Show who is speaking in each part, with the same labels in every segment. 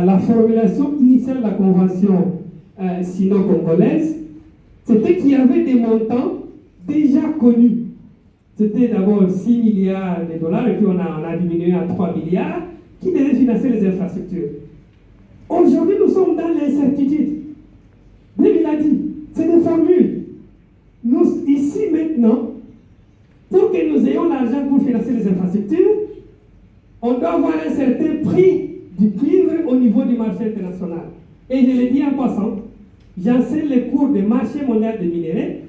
Speaker 1: la formulation initiale de la convention sino-congolaise, c'était qu'il y avait des montants déjà connus. C'était d'abord 6 milliards de dollars, et puis on a diminué à 3 milliards, qui devaient financer les infrastructures. Aujourd'hui, nous sommes dans l'incertitude. David l'a dit, c'est des formules. Nous, ici, maintenant, pour que nous ayons l'argent pour financer les infrastructures, on doit avoir un certain prix du cuivre au niveau du marché international. Et je le dis en passant, j'enseigne les cours du marché mondial des minéraux.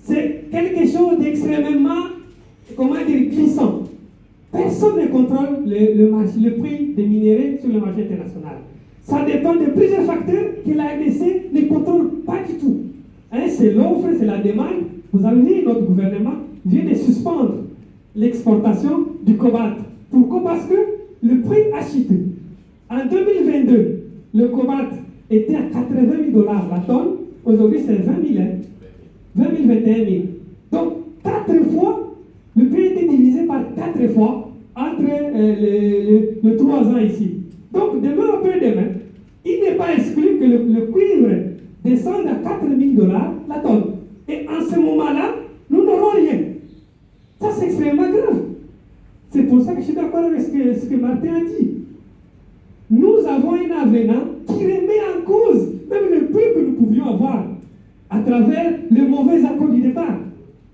Speaker 1: C'est quelque chose d'extrêmement, glissant. Personne ne contrôle le prix des minéraux sur le marché international. Ça dépend de plusieurs facteurs que la RDC ne contrôle pas du tout. C'est l'offre, c'est la demande. Vous avez vu, notre gouvernement vient de suspendre l'exportation du cobalt. Pourquoi? Parce que le prix a chuté. En 2022, le cobalt était à 80 000 $ la tonne. Aujourd'hui, c'est 20 000, 20 000, 21 000. Donc, 4 fois, le prix a été divisé par 4 fois entre les 3 ans ici. Donc, demain après-demain, il n'est pas exclu que le cuivre descende à 4 000 $ la tonne. Et en ce moment-là, nous n'aurons rien. Ça, c'est extrêmement grave. C'est pour ça que je suis d'accord avec ce que Martin a dit. Nous avons un avenant qui remet en cause même le prix que nous pouvions avoir à travers le mauvais accord du départ.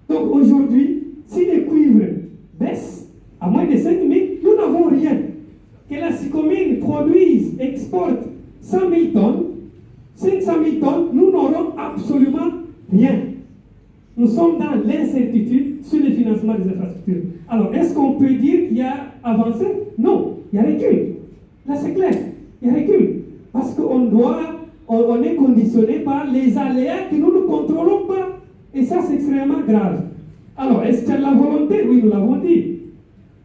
Speaker 1: Donc aujourd'hui, si les cuivres baissent à moins de 5 000, nous n'avons rien. Que la Sycomine produise, exporte 100 000 tonnes, 500 000 tonnes, nous n'aurons absolument rien. Nous sommes dans l'incertitude sur le financement des infrastructures. Alors, est-ce qu'on peut dire qu'il y a avancé? Non, il y a recul. Là, c'est clair, il y a recul. Parce qu'on est conditionné par les aléas que nous ne contrôlons pas. Et ça, c'est extrêmement grave. Alors, est-ce qu'il y a de la volonté? Oui, nous l'avons dit.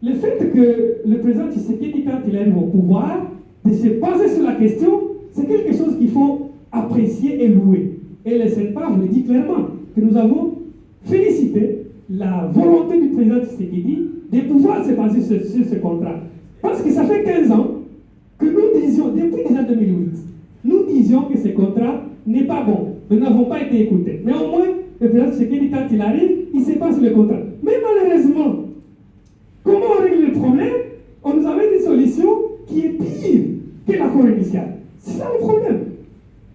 Speaker 1: Le fait que le président Tshisekedi, quand il arrive au pouvoir, de se baser sur la question, c'est quelque chose qu'il faut apprécier et louer. Et le CENPA vous le dit clairement, que nous avons félicité la volonté du président Tshisekedi de pouvoir se baser sur ce contrat. Parce que ça fait 15 ans que nous disions, depuis déjà 2008, nous disions que ce contrat n'est pas bon. Nous n'avons pas été écoutés. Mais au moins, le président Tshisekedi, quand il arrive, il se passe le contrat. Mais malheureusement, comment on règle le problème? On nous amène une solution qui est pire que l'accord initial. C'est ça le problème.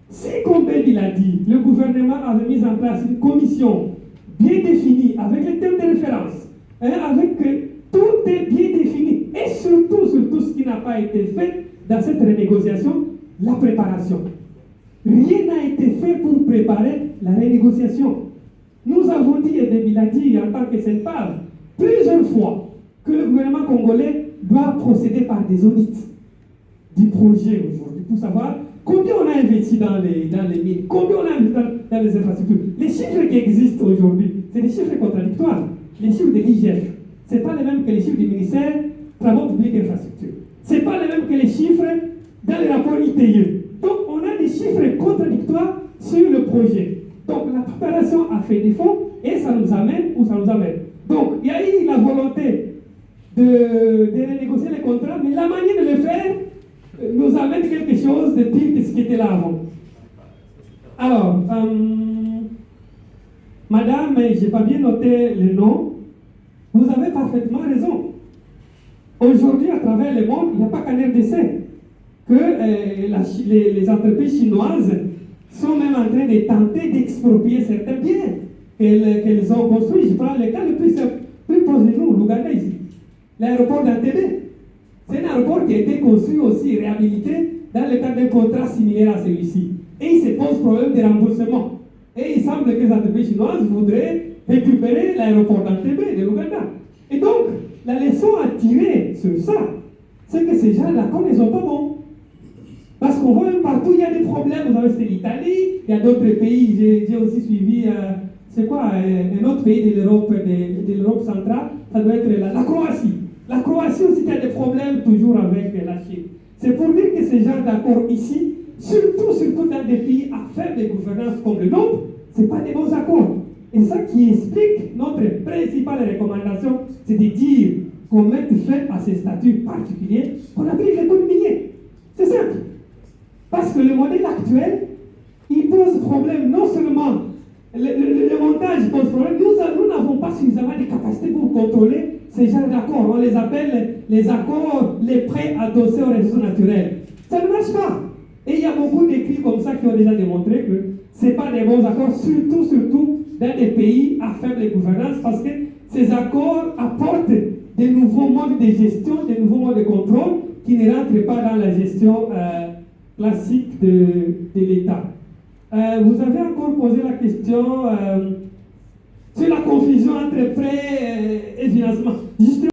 Speaker 1: Si, comme Baby l'a dit, le gouvernement avait mis en place une commission bien définie, avec les thèmes de référence, avec tout est bien défini, et surtout ce qui n'a pas été fait dans cette renégociation, la préparation. Rien n'a été fait pour préparer la renégociation. Nous avons dit, et Baby l'a dit en tant que CENPAV, plusieurs fois, que le gouvernement congolais doit procéder par des audits du projet aujourd'hui, pour savoir combien on a investi dans les mines, combien on a investi dans les infrastructures. Les chiffres qui existent aujourd'hui, c'est des chiffres contradictoires. Les chiffres de l'IGF, ce n'est pas les mêmes que les chiffres du ministère Travaux publics et Infrastructures. Ce n'est pas les mêmes que les chiffres dans les rapports ITIE. Donc, on a des chiffres contradictoires sur le projet. Donc, la préparation a fait défaut et ça nous amène où ça nous amène. Donc, il y a eu la volonté de renégocier les contrats, mais la manière de le faire nous amène quelque chose de pire que ce qui était là avant. Alors, madame, je n'ai pas bien noté le nom, vous avez parfaitement raison. Aujourd'hui, à travers le monde, il n'y a pas qu'en RDC que les entreprises chinoises sont même en train de tenter d'exproprier certains biens qu'elles ont construits. Je prends le cas le plus proche de nous, l'Ouganda ici. L'aéroport d'Entebbe. C'est un aéroport qui a été construit aussi, réhabilité, dans le cadre d'un contrat similaire à celui-ci. Et il se pose problème de remboursement. Et il semble que les entreprises chinoises voudraient récupérer l'aéroport d'Entebbe de l'Ouganda. Et donc, la leçon à tirer sur ça, c'est que ces gens d'accords ne sont pas bons. Parce qu'on voit même partout, il y a des problèmes. Vous avez cité l'Italie, il y a d'autres pays. J'ai aussi suivi, un autre pays de l'Europe centrale, ça doit être la Croatie. La Croatie aussi a des problèmes toujours avec la Chine. C'est pour dire que ces gens d'accords ici, surtout dans des pays à faible gouvernance comme le nôtre, ce n'est pas des bons accords. Et ça qui explique notre principale recommandation, c'est de dire qu'on mette fin à ces statuts particuliers, qu'on applique les codes miniers. C'est simple. Parce que le modèle actuel, il pose problème. Non seulement le montage pose problème, nous n'avons pas suffisamment de capacités pour contrôler ces genres d'accords. On les appelle les accords, les prêts adossés aux ressources naturelles. Ça ne marche pas. Et il y a beaucoup d'écrits comme ça qui ont déjà démontré que ce n'est pas des bons accords, surtout dans des pays à faible gouvernance, parce que ces accords apportent des nouveaux modes de gestion, des nouveaux modes de contrôle qui ne rentrent pas dans la gestion classique de l'État. Vous avez encore posé la question sur la confusion entre prêt et financement. Justement,